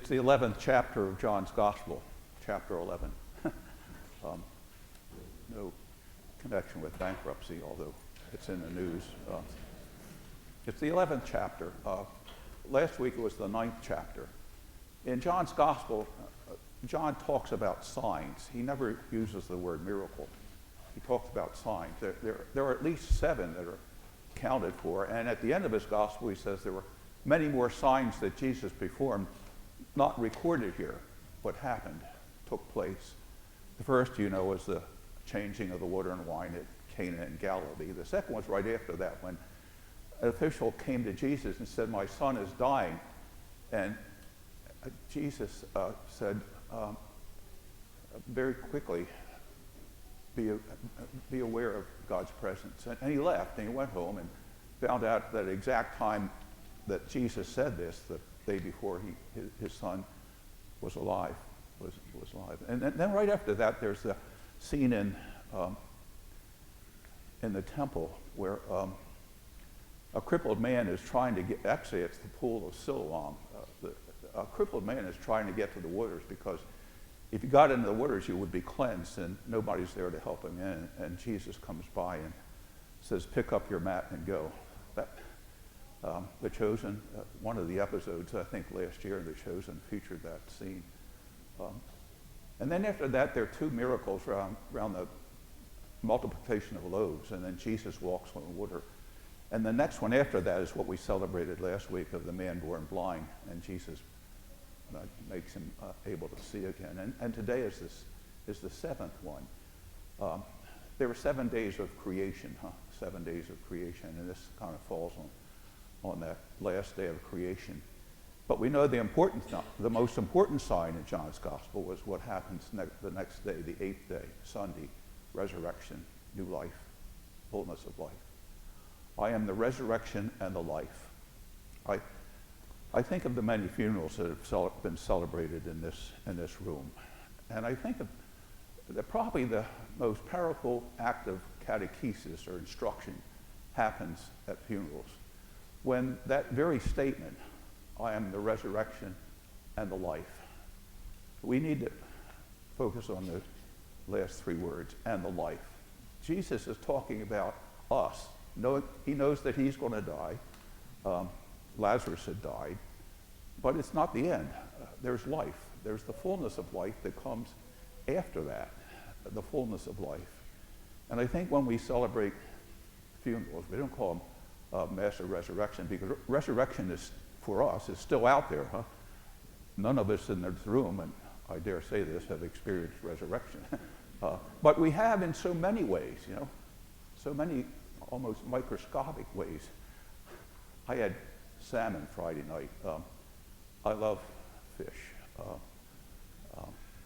It's the 11th chapter of John's Gospel, chapter 11. No connection with bankruptcy, although it's in the news. It's the 11th chapter. Last week it was the 9th chapter. In John's Gospel, John talks about signs. He never uses the word miracle. He talks about signs. There are at least 7 that are counted for, and at the end of his Gospel he says there were many more signs that Jesus performed, not recorded here. What happened took place. The first, was the changing of the water and wine at Cana in Galilee. The second was right after that, when an official came to Jesus and said, "My son is dying." And Jesus said, very quickly, be aware of God's presence. And he left, and he went home and found out that exact time that Jesus said this, the day before his son was alive. And then right after that, there's the scene in the temple where a crippled man is trying to get, actually it's the pool of Siloam. A crippled man is trying to get to the waters because if you got into the waters, you would be cleansed, and nobody's there to help him in. And Jesus comes by and says, "Pick up your mat and go." The Chosen, one of the episodes, I think last year, The Chosen featured that scene. And then after that, there are 2 miracles around the multiplication of loaves, and then Jesus walks on the water. And the next one after that is what we celebrated last week of the man born blind, and Jesus makes him able to see again. And today is the 7th one. There were 7 days of creation, 7 days of creation, and this kind of falls on that last day of creation. But we know the most important sign in John's Gospel was what happens the next day, the 8th day, Sunday, resurrection, new life, fullness of life. I am the resurrection and the life. I think of the many funerals that have been celebrated in this room, and I think of that probably the most powerful act of catechesis or instruction happens at funerals, when that very statement, "I am the resurrection and the life." We need to focus on the last 3 words, "and the life." Jesus is talking about us. He knows that he's going to die. Lazarus had died. But it's not the end. There's life. There's the fullness of life that comes after that, the fullness of life. And I think when we celebrate funerals, we don't call them Mass of Resurrection, because resurrection is, for us, is still out there. None of us in this room, and I dare say this, have experienced resurrection. But we have in so many ways, so many almost microscopic ways. I had salmon Friday night. I love fish.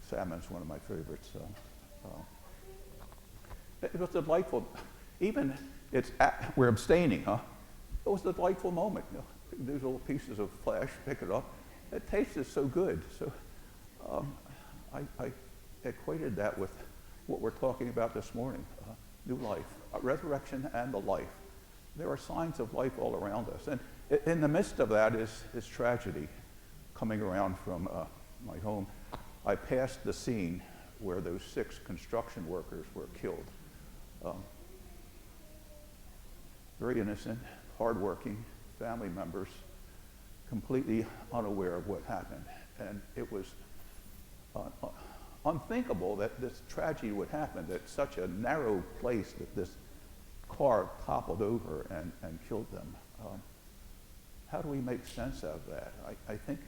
Salmon's one of my favorites. It was delightful. Even we're abstaining, It was a delightful moment. These little pieces of flesh, pick it up. It tasted so good. So I equated that with what we're talking about this morning, new life, resurrection and the life. There are signs of life all around us. And in the midst of that is tragedy. Coming around from my home, I passed the scene where those 6 construction workers were killed. Very innocent, hardworking family members, completely unaware of what happened. And it was unthinkable that this tragedy would happen, that such a narrow place that this car toppled over and killed them. How do we make sense out of that? I think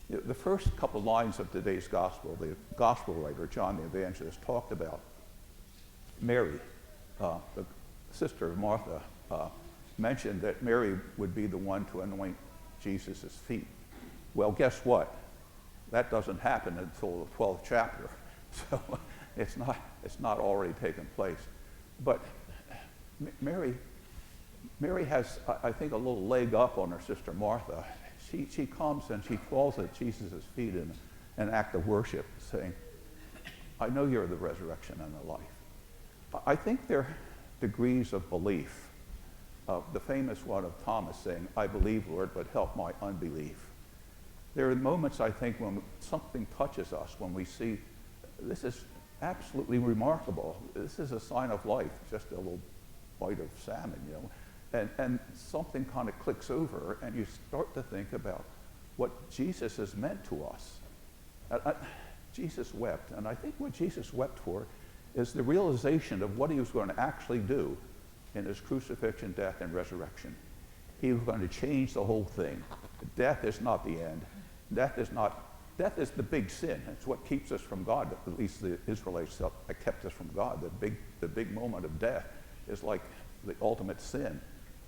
the first couple lines of today's gospel, the gospel writer, John the Evangelist, talked about Mary, the sister of Martha, mentioned that Mary would be the one to anoint Jesus' feet. Well, guess what? That doesn't happen until the 12th chapter, so it's not already taken place. But Mary has, I think, a little leg up on her sister Martha. She comes and she falls at Jesus' feet in an act of worship, saying, "I know you're the resurrection and the life." I think there are degrees of belief. The famous one of Thomas saying, "I believe, Lord, but help my unbelief." There are moments, I think, when something touches us, when we see, this is absolutely remarkable. This is a sign of life, just a little bite of salmon, you know. And something kind of clicks over, and you start to think about what Jesus has meant to us. Jesus wept, and I think what Jesus wept for is the realization of what he was going to actually do in his crucifixion, death, and resurrection. He was going to change the whole thing. Death is not the end. Death is the big sin. It's what keeps us from God. At least the Israelites felt it kept us from God. The big moment of death is like the ultimate sin.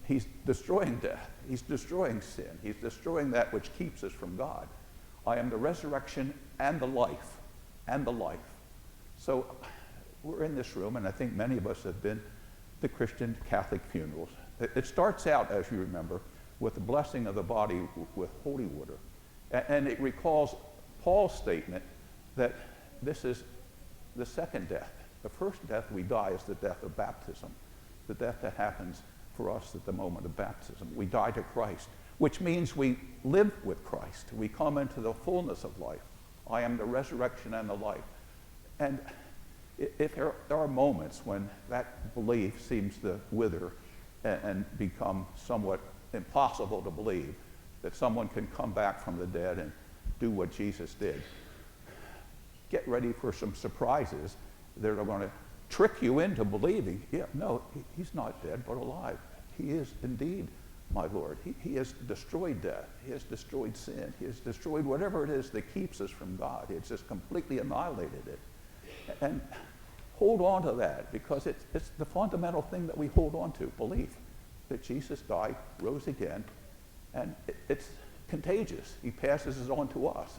He's destroying death. He's destroying sin. He's destroying that which keeps us from God. I am the resurrection and the life. And the life. So we're in this room, and I think many of us have been to Christian Catholic funerals. It starts out, as you remember, with the blessing of the body with holy water. And it recalls Paul's statement that this is the second death. The first death we die is the death of baptism, the death that happens for us at the moment of baptism. We die to Christ, which means we live with Christ. We come into the fullness of life. I am the resurrection and the life. And if there are moments when that belief seems to wither and become somewhat impossible to believe, that someone can come back from the dead and do what Jesus did, get ready for some surprises that are going to trick you into believing, yeah, no, he's not dead but alive. He is indeed my Lord. He has destroyed death. He has destroyed sin. He has destroyed whatever it is that keeps us from God. It's just completely annihilated it. And hold on to that, because it's the fundamental thing that we hold on to, belief that Jesus died, rose again, and it's contagious. He passes it on to us.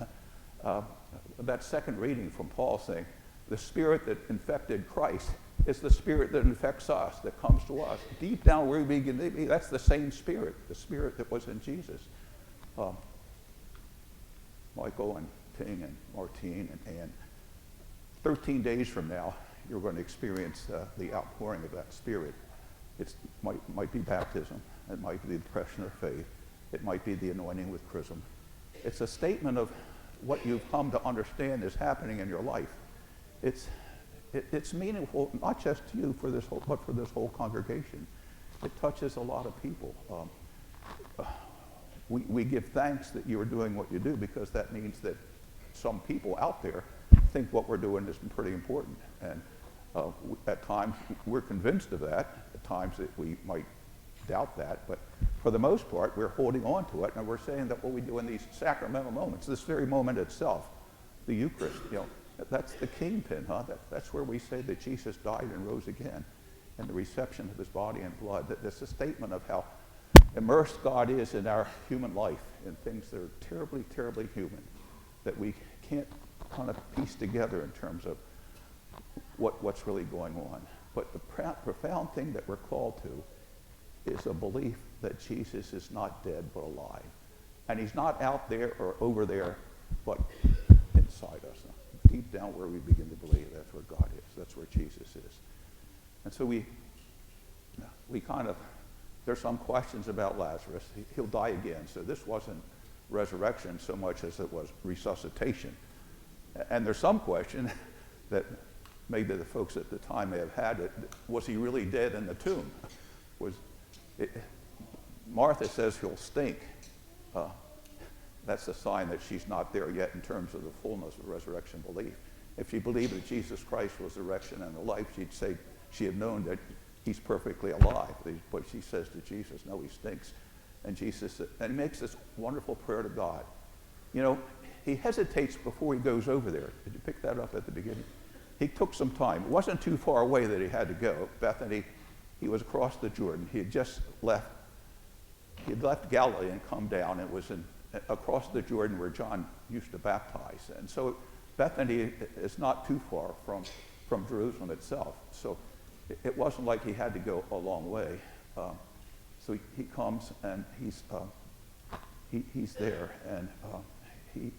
That second reading from Paul saying, the spirit that infected Christ is the spirit that infects us, that comes to us. Deep down where we begin to be, that's the same spirit, the spirit that was in Jesus. Michael and Ting and Martine and Ann, 13 days from now, you're going to experience the outpouring of that spirit. It might be baptism. It might be the impression of faith. It might be the anointing with chrism. It's a statement of what you've come to understand is happening in your life. It's meaningful, not just to you, but for this whole congregation. It touches a lot of people. We give thanks that you are doing what you do, because that means that some people out there think what we're doing is pretty important. And at times we're convinced of that. At times that we might doubt that. But for the most part, we're holding on to it, and we're saying that what we do in these sacramental moments, this very moment itself, the Eucharist, that's the kingpin, huh? That's where we say that Jesus died and rose again, and the reception of his body and blood. That's a statement of how immersed God is in our human life, in things that are terribly, terribly human, that we can't kind of piece together in terms of what's really going on. But the profound thing that we're called to is a belief that Jesus is not dead but alive. And he's not out there or over there, but inside us. Deep down where we begin to believe, that's where God is. That's where Jesus is. And so we kind of, there's some questions about Lazarus. He'll die again. So this wasn't resurrection so much as it was resuscitation. And there's some question that maybe the folks at the time may have had it. Was he really dead in the tomb? Martha says he'll stink. That's a sign that she's not there yet in terms of the fullness of resurrection belief. If she believed that Jesus Christ was the resurrection and the life, she'd say she had known that he's perfectly alive. But she says to Jesus, no, he stinks. And Jesus, and he makes this wonderful prayer to God. He hesitates before he goes over there. Did you pick that up at the beginning? He took some time. It wasn't too far away that he had to go. Bethany, he was across the Jordan. He had just left. He had left Galilee and come down and was across the Jordan where John used to baptize. And so Bethany is not too far from Jerusalem itself. So it wasn't like he had to go a long way. So he comes and he's there, and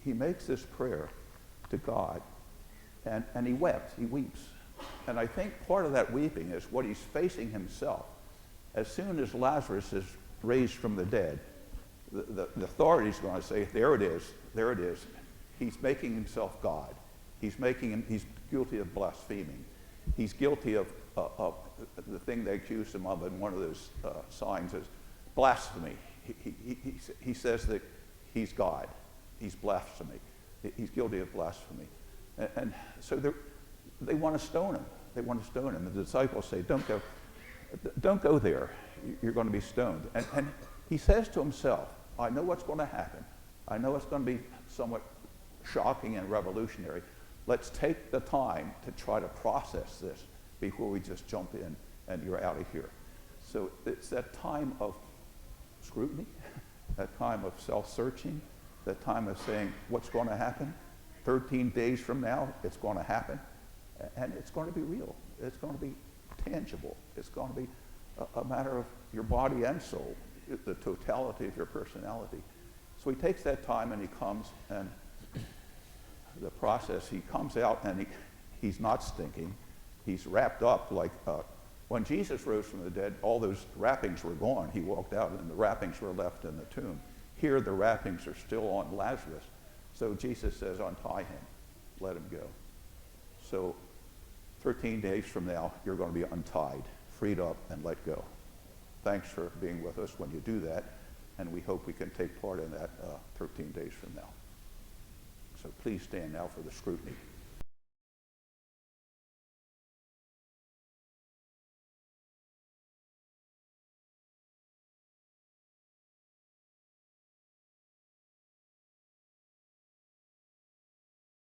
he makes this prayer to God, and he weeps. And I think part of that weeping is what he's facing himself. As soon as Lazarus is raised from the dead, The authorities are going to say, there it is, there it is. He's making himself God. He's guilty of blaspheming. He's guilty of the thing they accused him of in one of those signs is blasphemy. He says that he's God. He's blasphemy. He's guilty of blasphemy. And so they want to stone him. They want to stone him. The disciples say, don't go there. You're going to be stoned. And he says to himself, I know what's going to happen. I know it's going to be somewhat shocking and revolutionary. Let's take the time to try to process this before we just jump in and you're out of here. So it's that time of scrutiny, that time of self-searching, that time of saying what's going to happen. 13 days from now, it's going to happen. And it's going to be real. It's going to be tangible. It's going to be a matter of your body and soul, the totality of your personality. So he takes that time and he comes, and the process, he comes out and he's not stinking. He's wrapped up like, when Jesus rose from the dead, all those wrappings were gone. He walked out and the wrappings were left in the tomb. Here the wrappings are still on Lazarus. So Jesus says, untie him, let him go. So 13 days from now, you're going to be untied, freed up, and let go. Thanks for being with us when you do that, and we hope we can take part in that 13 days from now. So please stand now for the scrutiny.